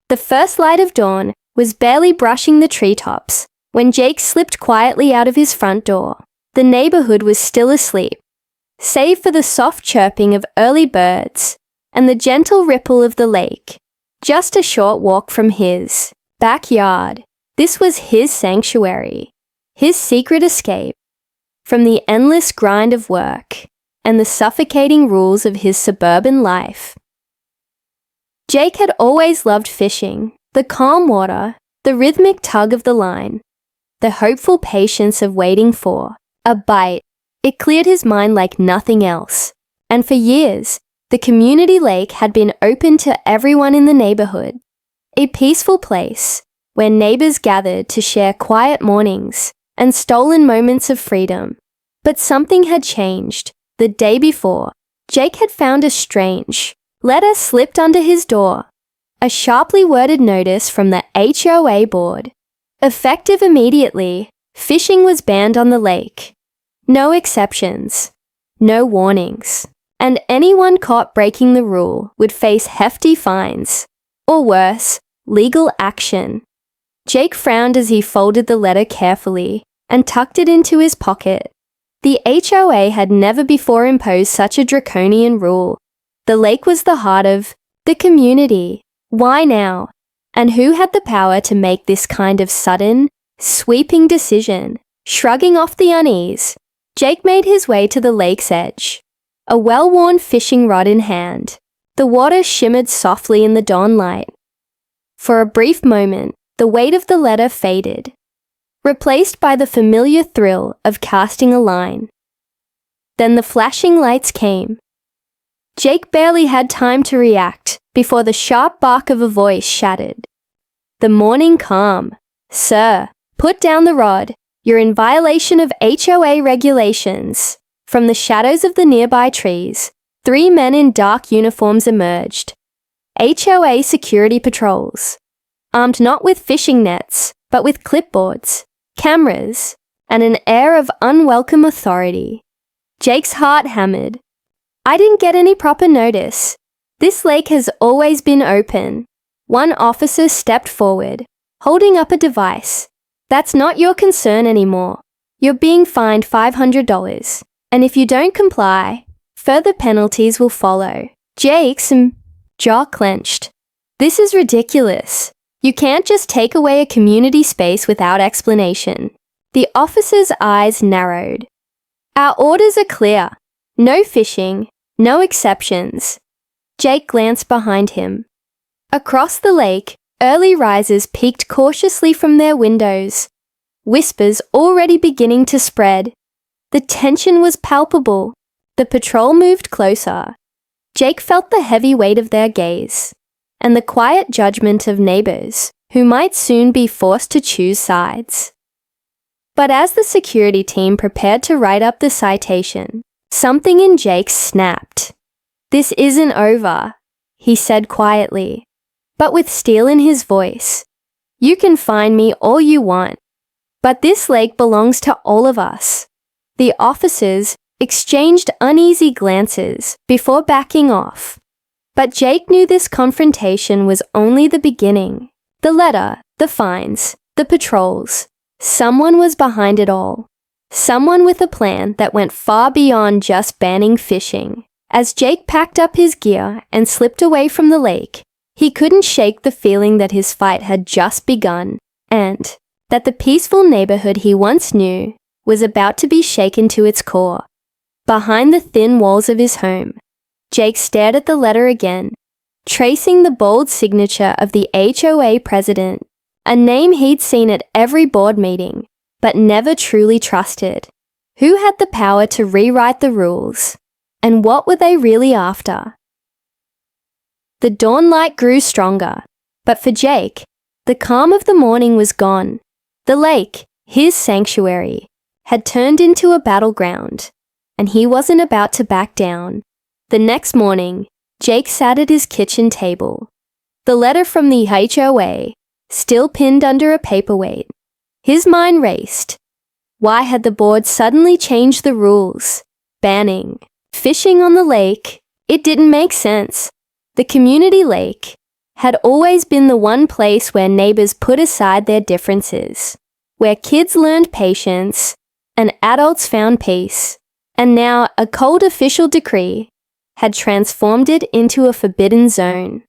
The first light of dawn was barely brushing the treetops when Jake slipped quietly out of his front door. The neighborhood was still asleep, save for the soft chirping of early birds and the gentle ripple of the lake. Just a short walk from his backyard. This was his sanctuary, his secret escape from the endless grind of work and the suffocating rules of his suburban life. Jake had always loved fishing, the calm water, the rhythmic tug of the line, the hopeful patience of waiting for a bite. It cleared his mind like nothing else, and for years, the community lake had been open to everyone in the neighborhood, a peaceful place where neighbors gathered to share quiet mornings and stolen moments of freedom. But something had changed. The day before, Jake had found a strange letter slipped under his door, a sharply worded notice from the HOA board. Effective immediately, fishing was banned on the lake. No exceptions, no warnings, and anyone caught breaking the rule would face hefty fines, or worse, legal action. Jake frowned as he folded the letter carefully and tucked it into his pocket. The HOA had never before imposed such a draconian rule. The lake was the heart of the community. Why now? And who had the power to make this kind of sudden, sweeping decision? Shrugging off the unease, Jake made his way to the lake's edge, a well-worn fishing rod in hand. The water shimmered softly in the dawn light. For a brief moment, the weight of the letter faded, replaced by the familiar thrill of casting a line. Then the flashing lights came. Jake barely had time to react before the sharp bark of a voice shattered. The morning calm. Sir, put down the rod. You're in violation of HOA regulations. From the shadows of the nearby trees, 3 men in dark uniforms emerged. HOA security patrols, armed not with fishing nets, but with clipboards, cameras, and an air of unwelcome authority. Jake's heart hammered. I didn't get any proper notice. This lake has always been open. One officer stepped forward, holding up a device. That's not your concern anymore. You're being fined $500, and if you don't comply, further penalties will follow. Jake's jaw clenched. This is ridiculous. You can't just take away a community space without explanation. The officer's eyes narrowed. Our orders are clear. No fishing, no exceptions. Jake glanced behind him. Across the lake, early risers peeked cautiously from their windows, whispers already beginning to spread. The tension was palpable. The patrol moved closer. Jake felt the heavy weight of their gaze, and the quiet judgment of neighbors who might soon be forced to choose sides. But as the security team prepared to write up the citation, something in Jake snapped. This isn't over, he said quietly, but with steel in his voice. You can fine me all you want, but this lake belongs to all of us. The officers exchanged uneasy glances before backing off. But Jake knew this confrontation was only the beginning. The letter, the fines, the patrols. Someone was behind it all. Someone with a plan that went far beyond just banning fishing. As Jake packed up his gear and slipped away from the lake, he couldn't shake the feeling that his fight had just begun, and that the peaceful neighborhood he once knew was about to be shaken to its core. Behind the thin walls of his home, Jake stared at the letter again, tracing the bold signature of the HOA president, a name he'd seen at every board meeting, but never truly trusted. Who had the power to rewrite the rules? And what were they really after? The dawn light grew stronger, but for Jake, the calm of the morning was gone. The lake, his sanctuary, had turned into a battleground, and he wasn't about to back down. The next morning, Jake sat at his kitchen table, the letter from the HOA still pinned under a paperweight. His mind raced. Why had the board suddenly changed the rules? Banning fishing on the lake? It didn't make sense. The community lake had always been the one place where neighbors put aside their differences, where kids learned patience and adults found peace, and now a cold official decree had transformed it into a forbidden zone.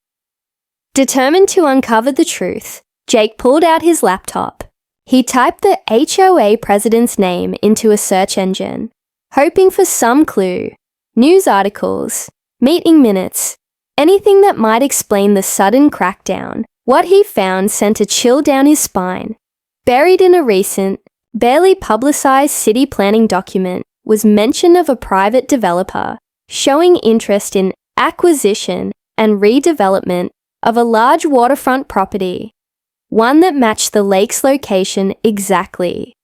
Determined to uncover the truth, Jake pulled out his laptop. He typed the HOA president's name into a search engine, hoping for some clue, news articles, meeting minutes, anything that might explain the sudden crackdown. What he found sent a chill down his spine. Buried in a recent, barely publicized city planning document was mention of a private developer showing interest in acquisition and redevelopment of a large waterfront property, one that matched the lake's location exactly.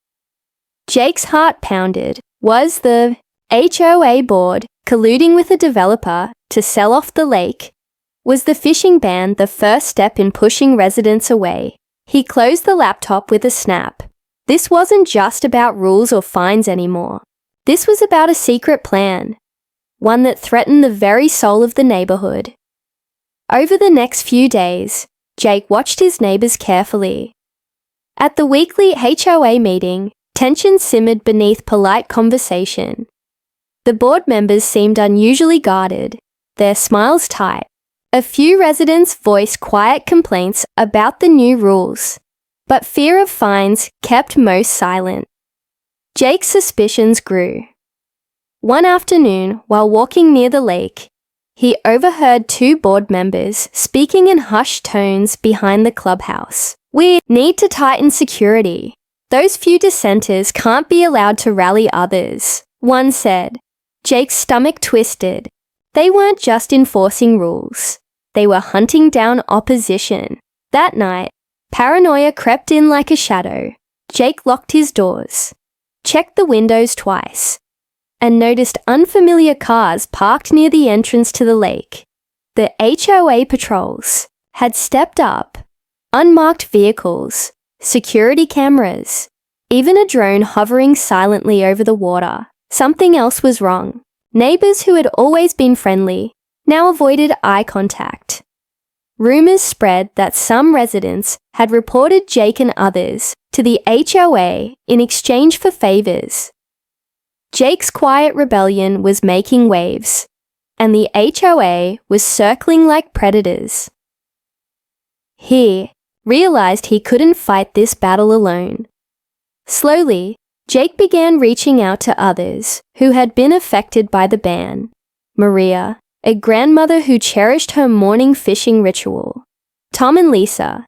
Jake's heart pounded. Was the HOA board colluding with a developer to sell off the lake? Was the fishing ban the first step in pushing residents away? He closed the laptop with a snap. This wasn't just about rules or fines anymore. This was about a secret plan, one that threatened the very soul of the neighborhood. Over the next few days, Jake watched his neighbors carefully. At the weekly HOA meeting, tension simmered beneath polite conversation. The board members seemed unusually guarded, their smiles tight. A few residents voiced quiet complaints about the new rules, but fear of fines kept most silent. Jake's suspicions grew. One afternoon, while walking near the lake, he overheard two board members speaking in hushed tones behind the clubhouse. "We need to tighten security. Those few dissenters can't be allowed to rally others," one said. Jake's stomach twisted. They weren't just enforcing rules. They were hunting down opposition. That night, paranoia crept in like a shadow. Jake locked his doors, checked the windows twice, and noticed unfamiliar cars parked near the entrance to the lake. The HOA patrols had stepped up. Unmarked vehicles, security cameras, even a drone hovering silently over the water. Something else was wrong. Neighbors who had always been friendly now avoided eye contact. Rumors spread that some residents had reported Jake and others to the HOA in exchange for favors. Jake's quiet rebellion was making waves, and the HOA was circling like predators. He realized he couldn't fight this battle alone. Slowly, Jake began reaching out to others who had been affected by the ban. Maria, a grandmother who cherished her morning fishing ritual. Tom and Lisa,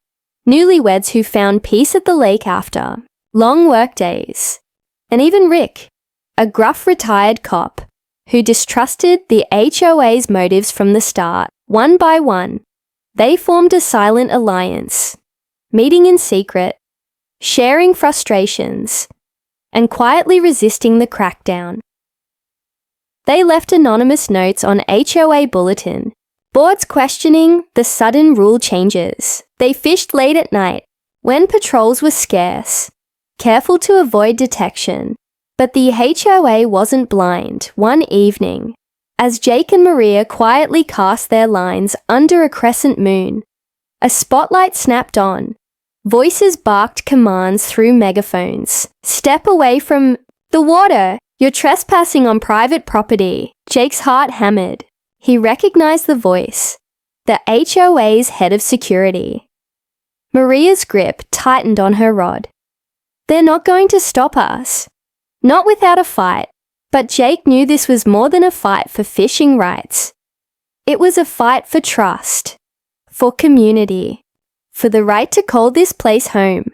newlyweds who found peace at the lake after long work days. And even Rick, a gruff retired cop who distrusted the HOA's motives from the start. One by one, they formed a silent alliance, meeting in secret, sharing frustrations, and quietly resisting the crackdown. They left anonymous notes on HOA bulletin, boards questioning the sudden rule changes. They fished late at night, when patrols were scarce, careful to avoid detection. But the HOA wasn't blind. One evening, as Jake and Maria quietly cast their lines under a crescent moon, a spotlight snapped on. Voices barked commands through megaphones. "Step away from the water! You're trespassing on private property." Jake's heart hammered. He recognized the voice, the HOA's head of security. Maria's grip tightened on her rod. "They're not going to stop us." Not without a fight, but Jake knew this was more than a fight for fishing rights. It was a fight for trust, for community, for the right to call this place home.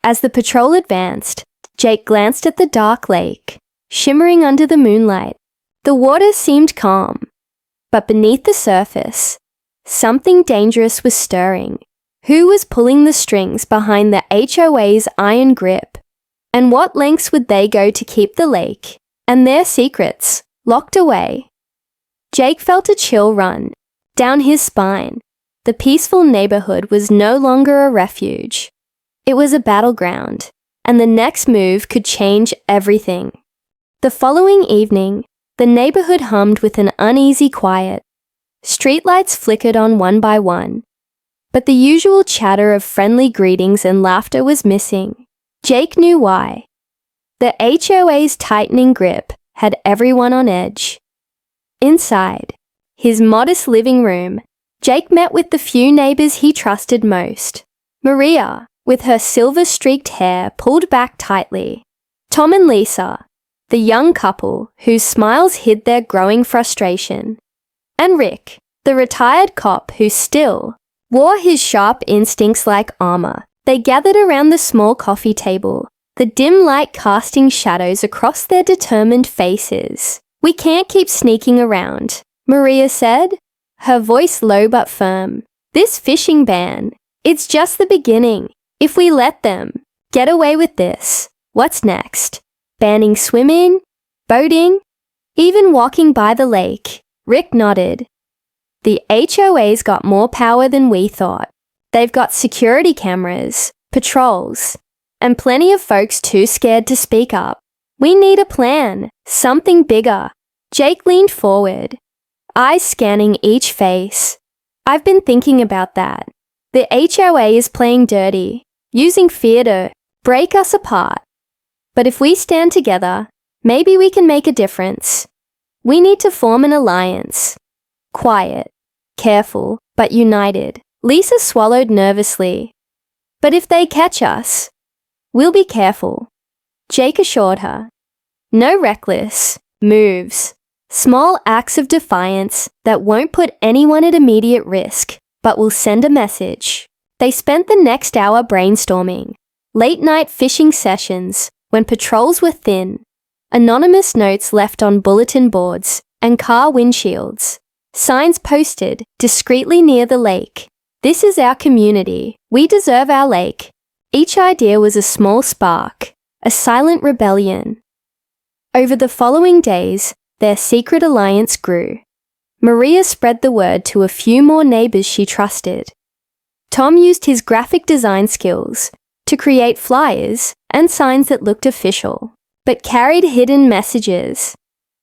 As the patrol advanced, Jake glanced at the dark lake, shimmering under the moonlight. The water seemed calm, but beneath the surface, something dangerous was stirring. Who was pulling the strings behind the HOA's iron grip? And what lengths would they go to keep the lake and their secrets locked away? Jake felt a chill run down his spine. The peaceful neighborhood was no longer a refuge. It was a battleground, and the next move could change everything. The following evening, the neighborhood hummed with an uneasy quiet. Streetlights flickered on one by one. but the usual chatter of friendly greetings and laughter was missing. Jake knew why. The HOA's tightening grip had everyone on edge. Inside his modest living room, Jake met with the few neighbors he trusted most. Maria, with her silver-streaked hair pulled back tightly. Tom and Lisa, the young couple whose smiles hid their growing frustration. And Rick, the retired cop who still wore his sharp instincts like armor. They gathered around the small coffee table, the dim light casting shadows across their determined faces. "We can't keep sneaking around," Maria said, her voice low but firm. "This fishing ban, it's just the beginning. If we let them get away with this, what's next? Banning swimming, boating, even walking by the lake?" Rick nodded. "The HOA's got more power than we thought. They've got security cameras, patrols, and plenty of folks too scared to speak up. We need a plan, something bigger." Jake leaned forward, eyes scanning each face. "I've been thinking about that. The HOA is playing dirty, using fear to break us apart. But if we stand together, maybe we can make a difference. We need to form an alliance. Quiet, careful, but united." Lisa swallowed nervously. "But if they catch us, we'll be careful," Jake assured her. "No reckless moves, small acts of defiance that won't put anyone at immediate risk, but will send a message." They spent the next hour brainstorming, late-night fishing sessions when patrols were thin, anonymous notes left on bulletin boards and car windshields, signs posted discreetly near the lake. "This is our community. We deserve our lake." Each idea was a small spark, a silent rebellion. Over the following days, their secret alliance grew. Maria spread the word to a few more neighbors she trusted. Tom used his graphic design skills to create flyers and signs that looked official, but carried hidden messages.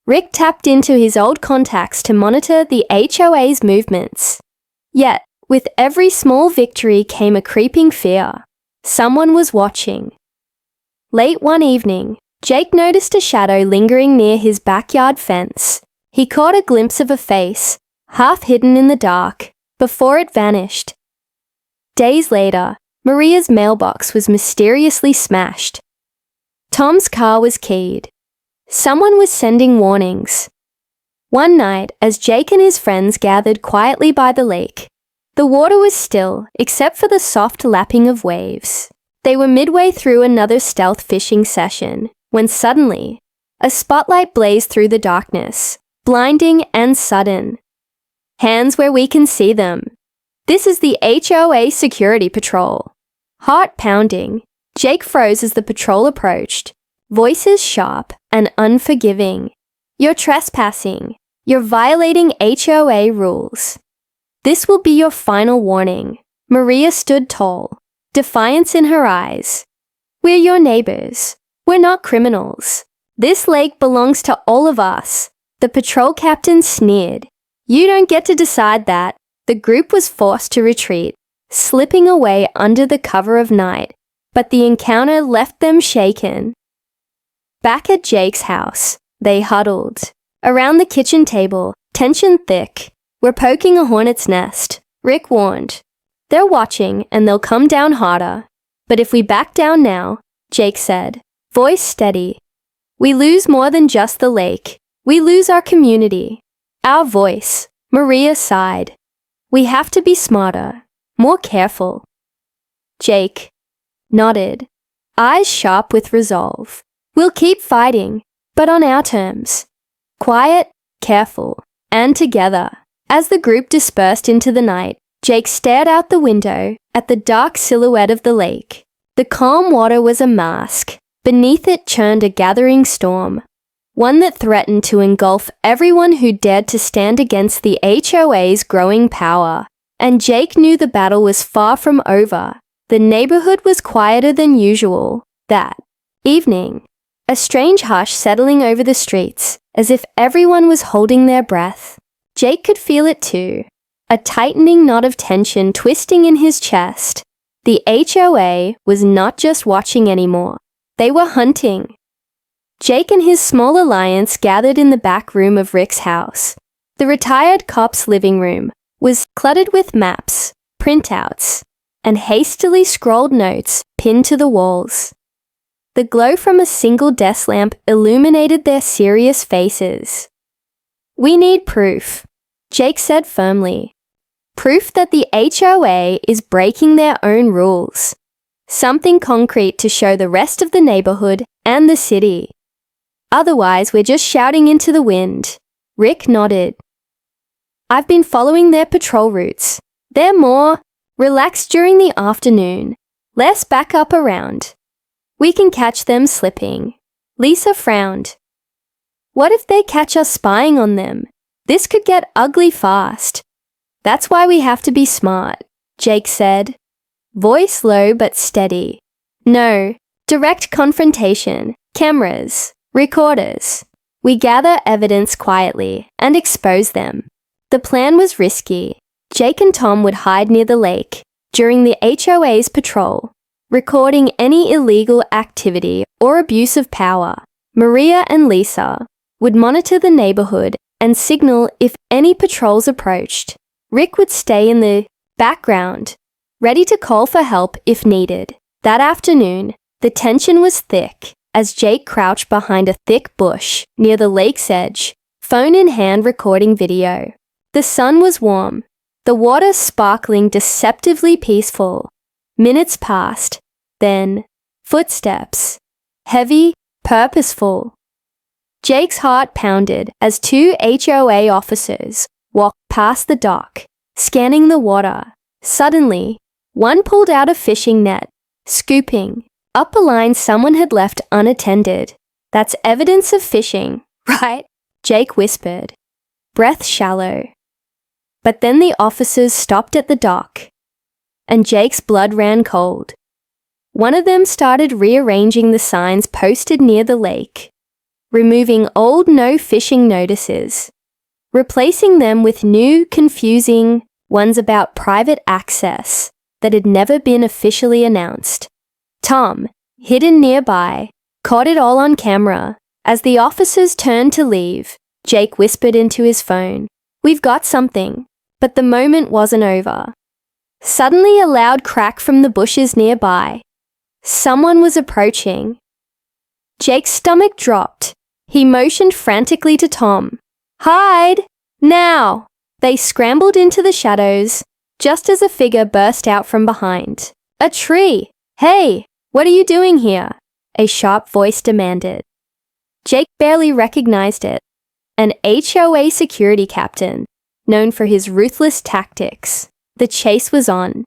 Rick tapped into his old contacts to monitor the HOA's movements. Yet, with every small victory came a creeping fear. Someone was watching. Late one evening, Jake noticed a shadow lingering near his backyard fence. He caught a glimpse of a face, half hidden in the dark, before it vanished. Days later, Maria's mailbox was mysteriously smashed. Tom's car was keyed. Someone was sending warnings. One night, as Jake and his friends gathered quietly by the lake, the water was still, except for the soft lapping of waves. They were midway through another stealth fishing session, when suddenly, a spotlight blazed through the darkness, blinding and sudden. "Hands where we can see them. This is the HOA security patrol." Heart pounding, Jake froze as the patrol approached, voices sharp and unforgiving. "You're trespassing. You're violating HOA rules. This will be your final warning." Maria stood tall, defiance in her eyes. "We're your neighbors. We're not criminals. This lake belongs to all of us." The patrol captain sneered. "You don't get to decide that." The group was forced to retreat, slipping away under the cover of night, but the encounter left them shaken. Back at Jake's house, they huddled around the kitchen table, tension thick. "We're poking a hornet's nest," Rick warned. "They're watching and they'll come down harder. But if we back down now," Jake said, voice steady, "we lose more than just the lake. We lose our community. Our voice." Maria sighed. "We have to be smarter, more careful." Jake nodded, eyes sharp with resolve. "We'll keep fighting, but on our terms. Quiet, careful, and together." As the group dispersed into the night, Jake stared out the window at the dark silhouette of the lake. The calm water was a mask. Beneath it churned a gathering storm, one that threatened to engulf everyone who dared to stand against the HOA's growing power. And Jake knew the battle was far from over. The neighborhood was quieter than usual. That evening, a strange hush settling over the streets, as if everyone was holding their breath. Jake could feel it too. a tightening knot of tension twisting in his chest. The HOA was not just watching anymore. They were hunting. Jake and his small alliance gathered in the back room of Rick's house. The retired cop's living room was cluttered with maps, printouts, and hastily scrawled notes pinned to the walls. The glow from a single desk lamp illuminated their serious faces. "We need proof," Jake said firmly. "Proof that the HOA is breaking their own rules. Something concrete to show the rest of the neighborhood and the city. Otherwise, we're just shouting into the wind." Rick nodded. "I've been following their patrol routes. They're more relaxed during the afternoon, less back up around. We can catch them slipping." Lisa frowned. "What if they catch us spying on them? This could get ugly fast." "That's why we have to be smart," Jake said, voice low but steady. "No, direct confrontation, cameras, recorders. We gather evidence quietly and expose them." The plan was risky. Jake and Tom would hide near the lake during the HOA's patrol, recording any illegal activity or abuse of power. Maria and Lisa would monitor the neighborhood and signal if any patrols approached. Rick would stay in the background, ready to call for help if needed. That afternoon, the tension was thick as Jake crouched behind a thick bush near the lake's edge, phone in hand recording video. The sun was warm, the water sparkling deceptively peaceful. Minutes passed, then footsteps, heavy, purposeful. Jake's heart pounded as 2 HOA officers walked past the dock, scanning the water. Suddenly, one pulled out a fishing net, scooping up a line someone had left unattended. "That's evidence of fishing, right?" Jake whispered, breath shallow. But then the officers stopped at the dock, and Jake's blood ran cold. One of them started rearranging the signs posted near the lake, removing old no fishing notices, replacing them with new, confusing ones about private access that had never been officially announced. Tom, hidden nearby, caught it all on camera. As the officers turned to leave, Jake whispered into his phone, "We've got something." But the moment wasn't over. Suddenly, a loud crack from the bushes nearby. Someone was approaching. Jake's stomach dropped. He motioned frantically to Tom. "Hide! Now!" They scrambled into the shadows, just as a figure burst out from behind. "A tree! Hey, what are you doing here?" a sharp voice demanded. Jake barely recognized it. An HOA security captain, known for his ruthless tactics. The chase was on.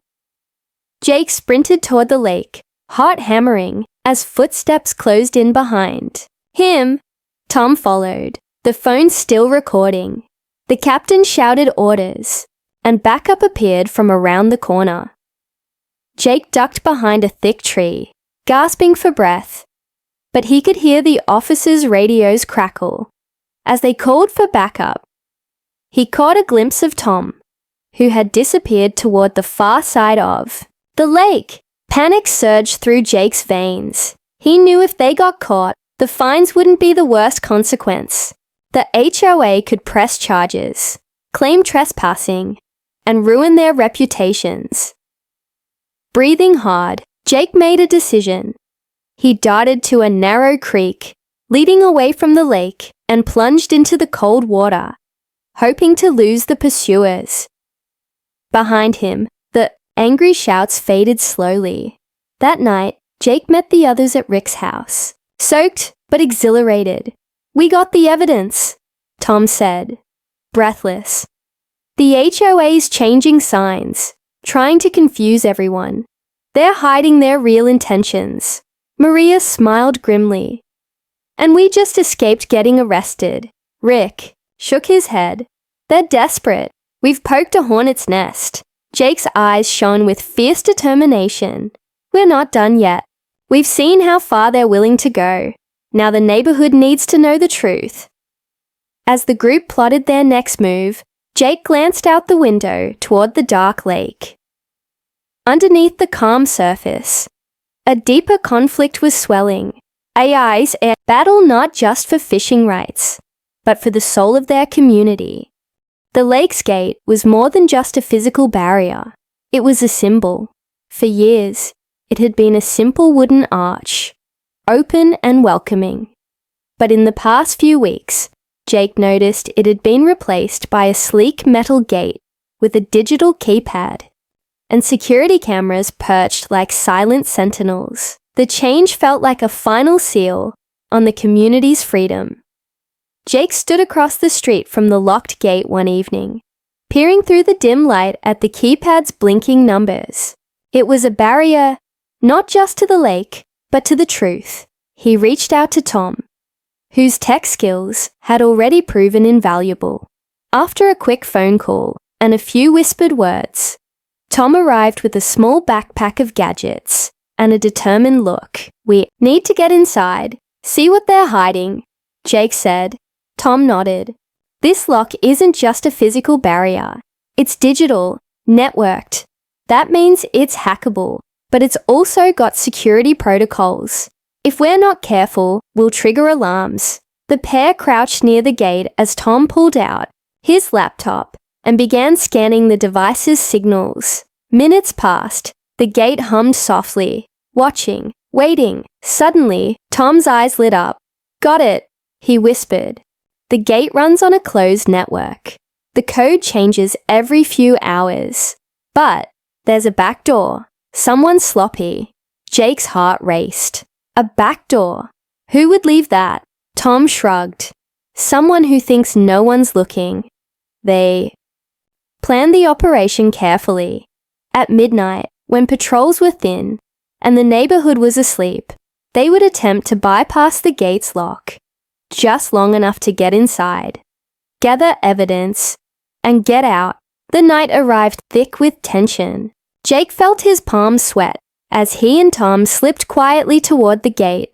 Jake sprinted toward the lake, heart hammering, as footsteps closed in behind him. Tom followed, the phone still recording. The captain shouted orders, and backup appeared from around the corner. Jake ducked behind a thick tree, gasping for breath, but he could hear the officers' radios crackle. As they called for backup, he caught a glimpse of Tom, who had disappeared toward the far side of the lake. Panic surged through Jake's veins. He knew if they got caught, the fines wouldn't be the worst consequence. The HOA could press charges, claim trespassing, and ruin their reputations. Breathing hard, Jake made a decision. He darted to a narrow creek, leading away from the lake, and plunged into the cold water, hoping to lose the pursuers. Behind him, the angry shouts faded slowly. That night, Jake met the others at Rick's house, soaked but exhilarated. "We got the evidence," Tom said, breathless. "The HOA's changing signs, trying to confuse everyone. They're hiding their real intentions." Maria smiled grimly. "And we just escaped getting arrested." Rick shook his head. "They're desperate. We've poked a hornet's nest." Jake's eyes shone with fierce determination. "We're not done yet. We've seen how far they're willing to go. Now the neighborhood needs to know the truth." As the group plotted their next move, Jake glanced out the window toward the dark lake. Underneath the calm surface, a deeper conflict was swelling. AI's a battle not just for fishing rights, but for the soul of their community. The lake's gate was more than just a physical barrier. It was a symbol. For years, it had been a simple wooden arch, open and welcoming. But in the past few weeks, Jake noticed it had been replaced by a sleek metal gate with a digital keypad and security cameras perched like silent sentinels. The change felt like a final seal on the community's freedom. Jake stood across the street from the locked gate one evening, peering through the dim light at the keypad's blinking numbers. It was a barrier not just to the lake, but to the truth. He reached out to Tom, whose tech skills had already proven invaluable. After a quick phone call and a few whispered words, Tom arrived with a small backpack of gadgets and a determined look. "We need to get inside, see what they're hiding," Jake said. Tom nodded. "This lock isn't just a physical barrier. It's digital, networked. That means it's hackable, but it's also got security protocols. If we're not careful, we'll trigger alarms." The pair crouched near the gate as Tom pulled out his laptop and began scanning the device's signals. Minutes passed. The gate hummed softly, watching, waiting. Suddenly, Tom's eyes lit up. "Got it," he whispered. "The gate runs on a closed network. The code changes every few hours. But there's a back door. Someone's sloppy." Jake's heart raced. A back door? Who would leave that? Tom shrugged. "Someone who thinks no one's looking." They planned the operation carefully. At midnight, when patrols were thin and the neighborhood was asleep, they would attempt to bypass the gate's lock, just long enough to get inside, gather evidence, and get out. The night arrived thick with tension. Jake felt his palms sweat as he and Tom slipped quietly toward the gate.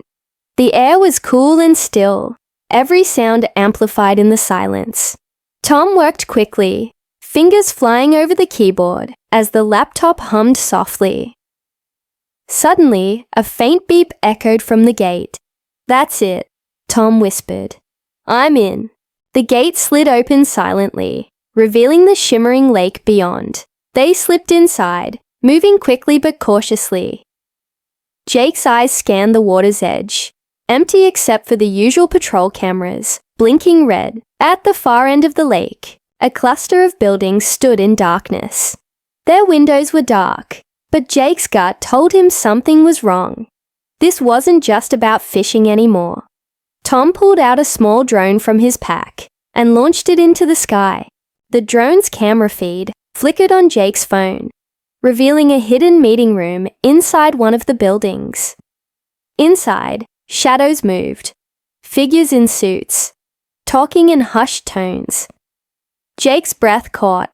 The air was cool and still, every sound amplified in the silence. Tom worked quickly, fingers flying over the keyboard as the laptop hummed softly. Suddenly, a faint beep echoed from the gate. "That's it," Tom whispered. "I'm in." The gate slid open silently, revealing the shimmering lake beyond. They slipped inside, moving quickly but cautiously. Jake's eyes scanned the water's edge, empty except for the usual patrol cameras, blinking red. At the far end of the lake, a cluster of buildings stood in darkness. Their windows were dark, but Jake's gut told him something was wrong. This wasn't just about fishing anymore. Tom pulled out a small drone from his pack and launched it into the sky. The drone's camera feed flickered on Jake's phone, revealing a hidden meeting room inside one of the buildings. Inside, shadows moved, figures in suits, talking in hushed tones. Jake's breath caught.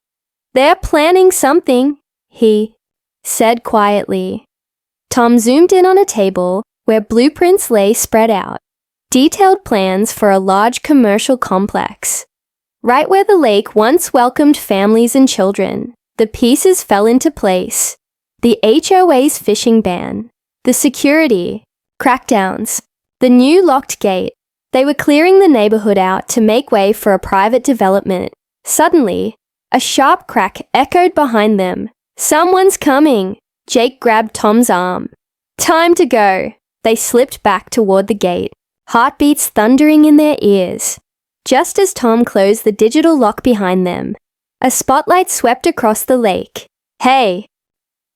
"They're planning something," he said quietly. Tom zoomed in on a table where blueprints lay spread out, detailed plans for a large commercial complex. Right where the lake once welcomed families and children, the pieces fell into place. The HOA's fishing ban, the security, crackdowns, the new locked gate. They were clearing the neighborhood out to make way for a private development. Suddenly, a sharp crack echoed behind them. "Someone's coming!" Jake grabbed Tom's arm. "Time to go!" They slipped back toward the gate, heartbeats thundering in their ears. Just as Tom closed the digital lock behind them, a spotlight swept across the lake. "Hey!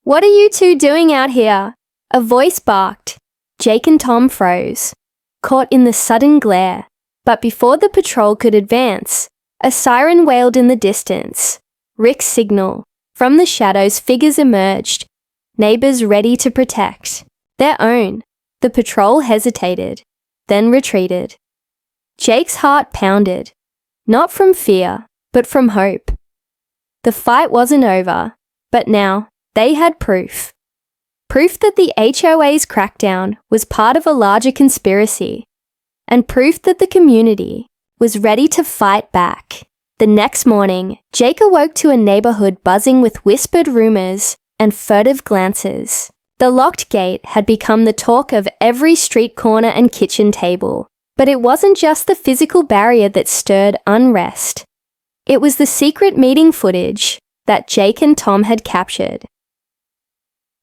What are you two doing out here?" A voice barked. Jake and Tom froze, caught in the sudden glare. But before the patrol could advance, a siren wailed in the distance. Rick's signal. From the shadows, figures emerged, neighbors ready to protect their own. The patrol hesitated, then retreated. Jake's heart pounded, not from fear, but from hope. The fight wasn't over, but now they had proof. Proof that the HOA's crackdown was part of a larger conspiracy, and proof that the community was ready to fight back. The next morning, Jake awoke to a neighborhood buzzing with whispered rumors and furtive glances. The locked gate had become the talk of every street corner and kitchen table. But it wasn't just the physical barrier that stirred unrest. It was the secret meeting footage that Jake and Tom had captured.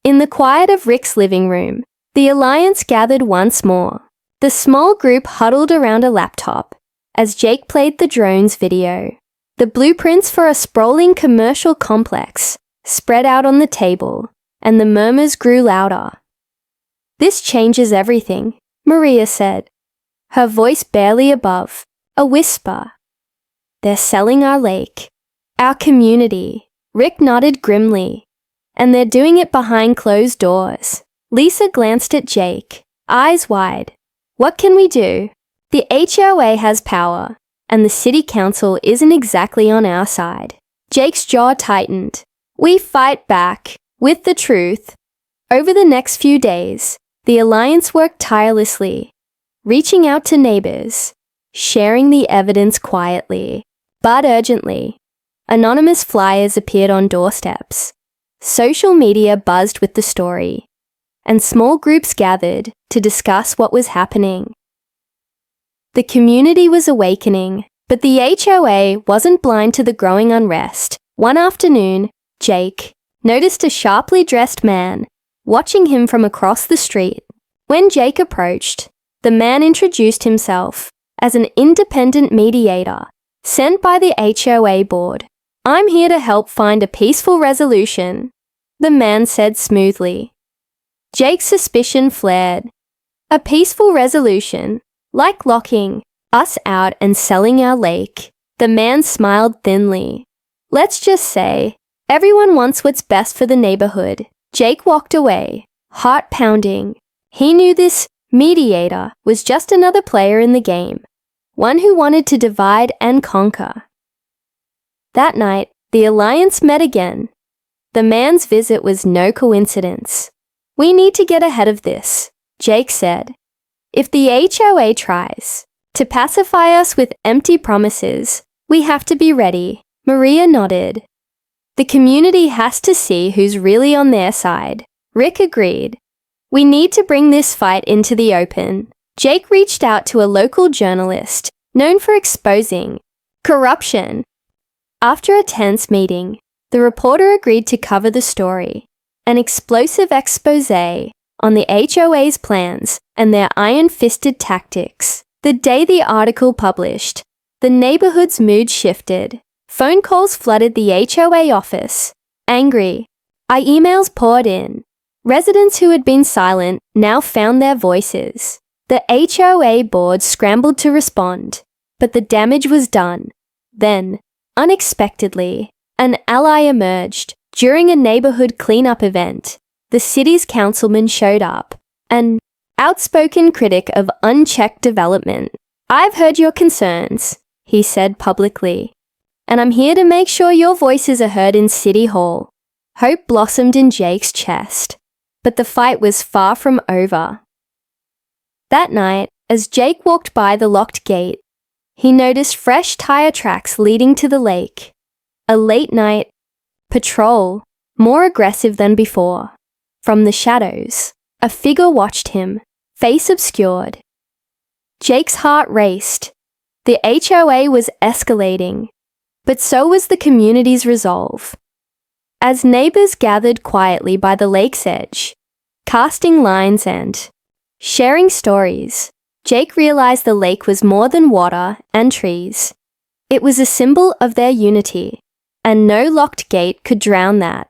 In the quiet of Rick's living room, the alliance gathered once more. The small group huddled around a laptop as Jake played the drone's video. The blueprints for a sprawling commercial complex spread out on the table, and the murmurs grew louder. "This changes everything," Maria said, her voice barely above a whisper. "They're selling our lake, our community." Rick nodded grimly. "And they're doing it behind closed doors." Lisa glanced at Jake, eyes wide. "What can we do? The HOA has power, and the city council isn't exactly on our side." Jake's jaw tightened. "We fight back with the truth." Over the next few days, the alliance worked tirelessly, reaching out to neighbors, sharing the evidence quietly, but urgently. Anonymous flyers appeared on doorsteps. Social media buzzed with the story, and small groups gathered to discuss what was happening. The community was awakening, but the HOA wasn't blind to the growing unrest. One afternoon, Jake noticed a sharply dressed man watching him from across the street. When Jake approached, the man introduced himself as an independent mediator sent by the HOA board. "I'm here to help find a peaceful resolution," the man said smoothly. Jake's suspicion flared. "A peaceful resolution, like locking us out and selling our lake?" The man smiled thinly. "Let's just say, everyone wants what's best for the neighborhood." Jake walked away, heart pounding. He knew this mediator was just another player in the game, one who wanted to divide and conquer. That night, the alliance met again. The man's visit was no coincidence. "We need to get ahead of this," Jake said. "If the HOA tries to pacify us with empty promises, we have to be ready." Maria nodded. "The community has to see who's really on their side." Rick agreed. "We need to bring this fight into the open." Jake reached out to a local journalist known for exposing corruption. After a tense meeting, the reporter agreed to cover the story, an explosive expose on the HOA's plans and their iron-fisted tactics. The day the article published, the neighborhood's mood shifted. Phone calls flooded the HOA office. Angry, emails poured in. Residents who had been silent now found their voices. The HOA board scrambled to respond, but the damage was done. Then, unexpectedly, an ally emerged. During a neighborhood cleanup event, the city's councilman showed up, an outspoken critic of unchecked development. "I've heard your concerns," he said publicly, "and I'm here to make sure your voices are heard in City Hall." Hope blossomed in Jake's chest, but the fight was far from over. That night, as Jake walked by the locked gate, he noticed fresh tire tracks leading to the lake. A late-night patrol, more aggressive than before. From the shadows, a figure watched him, face obscured. Jake's heart raced. The HOA was escalating, but so was the community's resolve. As neighbors gathered quietly by the lake's edge, casting lines and sharing stories, Jake realized the lake was more than water and trees. It was a symbol of their unity, and no locked gate could drown that.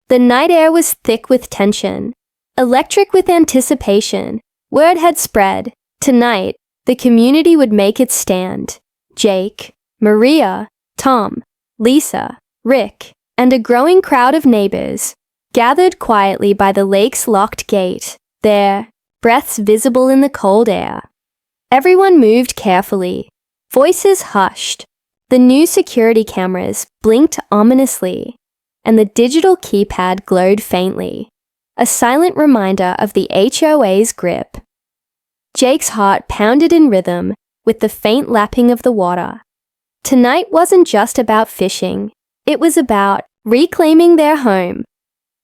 The night air was thick with tension, electric with anticipation. Word had spread. Tonight, the community would make its stand. Jake, Maria, Tom, Lisa, Rick, and a growing crowd of neighbors gathered quietly by the lake's locked gate, their breaths visible in the cold air. Everyone moved carefully, voices hushed. The new security cameras blinked ominously, and the digital keypad glowed faintly, a silent reminder of the HOA's grip. Jake's heart pounded in rhythm with the faint lapping of the water. Tonight wasn't just about fishing. It was about reclaiming their home.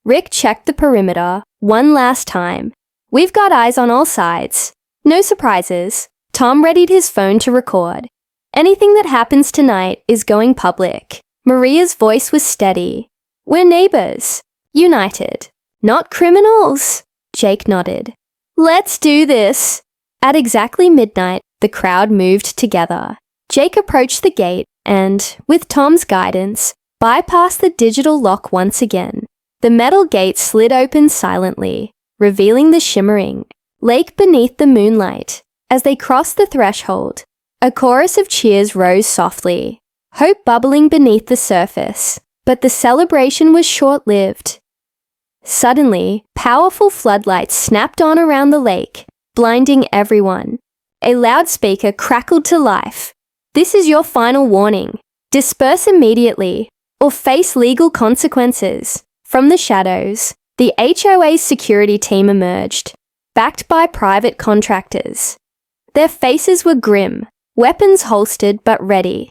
Rick checked the perimeter one last time. We've got eyes on all sides. No surprises. Tom readied his phone to record. Anything that happens tonight is going public. Maria's voice was steady. We're neighbors. United. Not criminals. Jake nodded. Let's do this. At exactly midnight, the crowd moved together. Jake approached the gate and, with Tom's guidance, bypassed the digital lock once again. The metal gate slid open silently, revealing the shimmering lake beneath the moonlight. As they crossed the threshold, a chorus of cheers rose softly, hope bubbling beneath the surface. But the celebration was short-lived. Suddenly, powerful floodlights snapped on around the lake, blinding everyone. A loudspeaker crackled to life. This is your final warning. Disperse immediately, or face legal consequences. From the shadows, the HOA's security team emerged, backed by private contractors. Their faces were grim, weapons holstered but ready.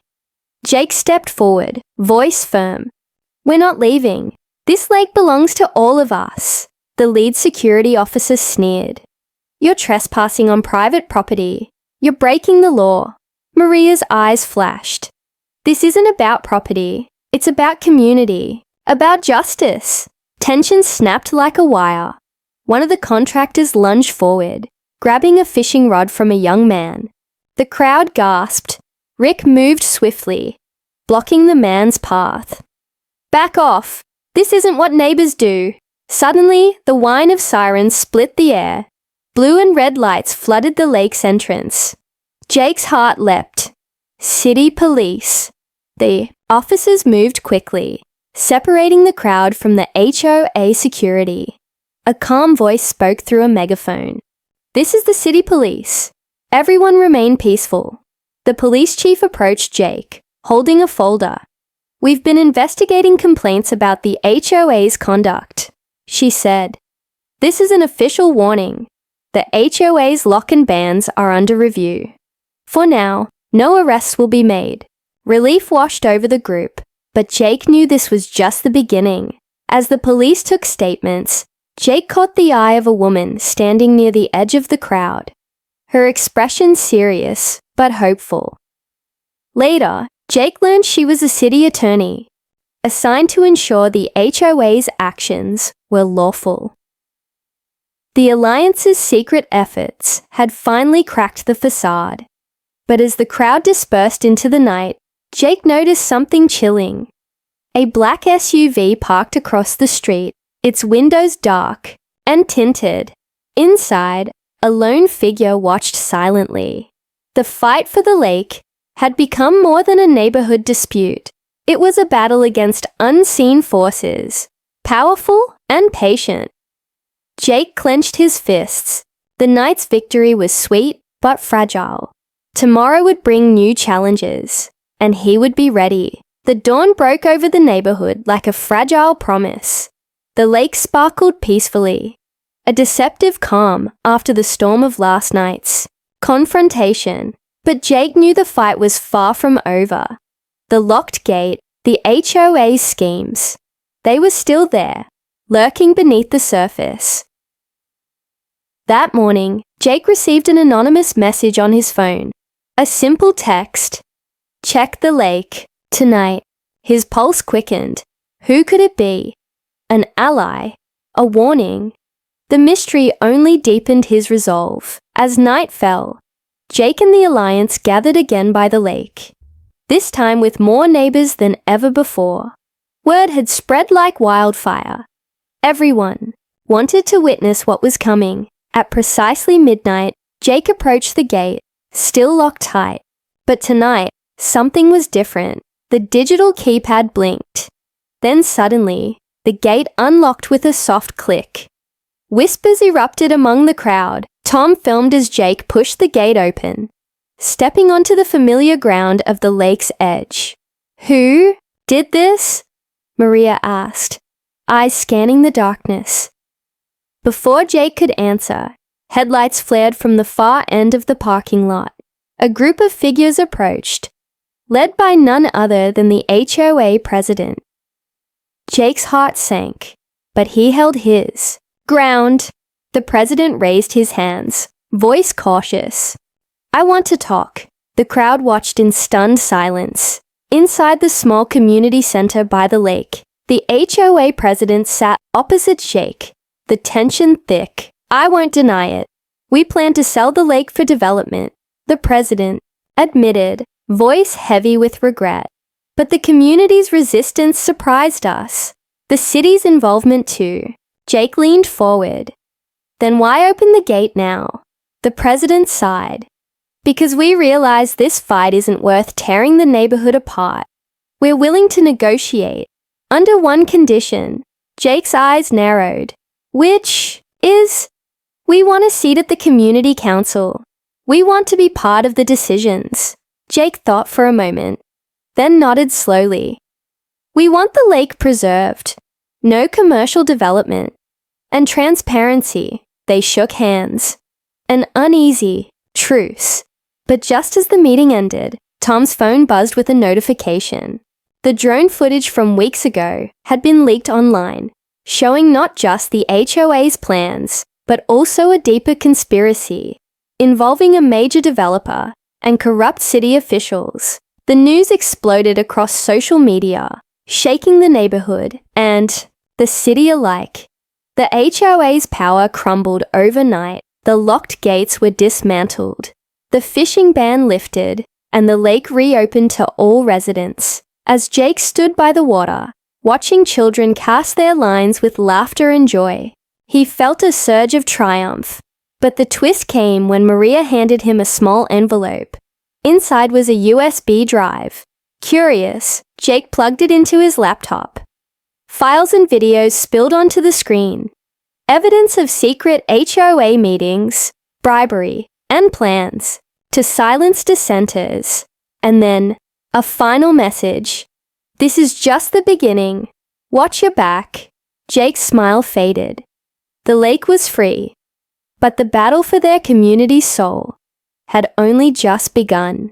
Jake stepped forward, voice firm. We're not leaving. This lake belongs to all of us. The lead security officer sneered. You're trespassing on private property. You're breaking the law. Maria's eyes flashed. This isn't about property. It's about community. About justice. Tension snapped like a wire. One of the contractors lunged forward, grabbing a fishing rod from a young man. The crowd gasped. Rick moved swiftly, blocking the man's path. Back off! This isn't what neighbors do. Suddenly, the whine of sirens split the air. Blue and red lights flooded the lake's entrance. Jake's heart leapt. City police. The officers moved quickly, separating the crowd from the HOA security. A calm voice spoke through a megaphone. This is the city police. Everyone remain peaceful. The police chief approached Jake, holding a folder. We've been investigating complaints about the HOA's conduct, she said. This is an official warning. The HOA's lock and bans are under review. For now, no arrests will be made. Relief washed over the group, but Jake knew this was just the beginning. As the police took statements, Jake caught the eye of a woman standing near the edge of the crowd. Her expression serious, but hopeful. Later, Jake learned she was a city attorney, assigned to ensure the HOA's actions were lawful. The Alliance's secret efforts had finally cracked the facade. But as the crowd dispersed into the night, Jake noticed something chilling. A black SUV parked across the street, its windows dark and tinted. Inside, a lone figure watched silently. The fight for the lake had become more than a neighborhood dispute. It was a battle against unseen forces, powerful and patient. Jake clenched his fists. The night's victory was sweet but fragile. Tomorrow would bring new challenges, and he would be ready. The dawn broke over the neighborhood like a fragile promise. The lake sparkled peacefully, a deceptive calm after the storm of last night's confrontation. But Jake knew the fight was far from over. The locked gate, the HOA's schemes, they were still there, lurking beneath the surface. That morning, Jake received an anonymous message on his phone. A simple text. Check the lake, tonight. His pulse quickened. Who could it be? An ally? A warning? The mystery only deepened his resolve. As night fell, Jake and the Alliance gathered again by the lake, this time with more neighbors than ever before. Word had spread like wildfire. Everyone wanted to witness what was coming. At precisely midnight, Jake approached the gate, still locked tight. But tonight, something was different. The digital keypad blinked. Then suddenly, the gate unlocked with a soft click. Whispers erupted among the crowd. Tom filmed as Jake pushed the gate open, stepping onto the familiar ground of the lake's edge. Who did this? Maria asked, eyes scanning the darkness. Before Jake could answer, headlights flared from the far end of the parking lot. A group of figures approached, led by none other than the HOA president. Jake's heart sank, but he held his ground. The president raised his hands, voice cautious. "I want to talk." The crowd watched in stunned silence. Inside the small community center by the lake, the HOA president sat opposite Jake, the tension thick. "I won't deny it. We plan to sell the lake for development," the president admitted, voice heavy with regret. "But the community's resistance surprised us. The city's involvement too." Jake leaned forward. "Then why open the gate now?" The president sighed. "Because we realize this fight isn't worth tearing the neighborhood apart. We're willing to negotiate. Under one condition." Jake's eyes narrowed. "Which is?" "We want a seat at the community council. We want to be part of the decisions." Jake thought for a moment, then nodded slowly. "We want the lake preserved. No commercial development. And transparency." They shook hands. An uneasy truce. But just as the meeting ended, Tom's phone buzzed with a notification. The drone footage from weeks ago had been leaked online, showing not just the HOA's plans, but also a deeper conspiracy involving a major developer and corrupt city officials. The news exploded across social media, shaking the neighborhood and the city alike. The HOA's power crumbled overnight. The locked gates were dismantled. The fishing ban lifted, and the lake reopened to all residents. As Jake stood by the water, watching children cast their lines with laughter and joy, he felt a surge of triumph. But the twist came when Maria handed him a small envelope. Inside was a USB drive. Curious, Jake plugged it into his laptop. Files and videos spilled onto the screen. Evidence of secret HOA meetings, bribery, and plans to silence dissenters. And then, a final message. "This is just the beginning. Watch your back." Jake's smile faded. The lake was free, but the battle for their community's soul had only just begun.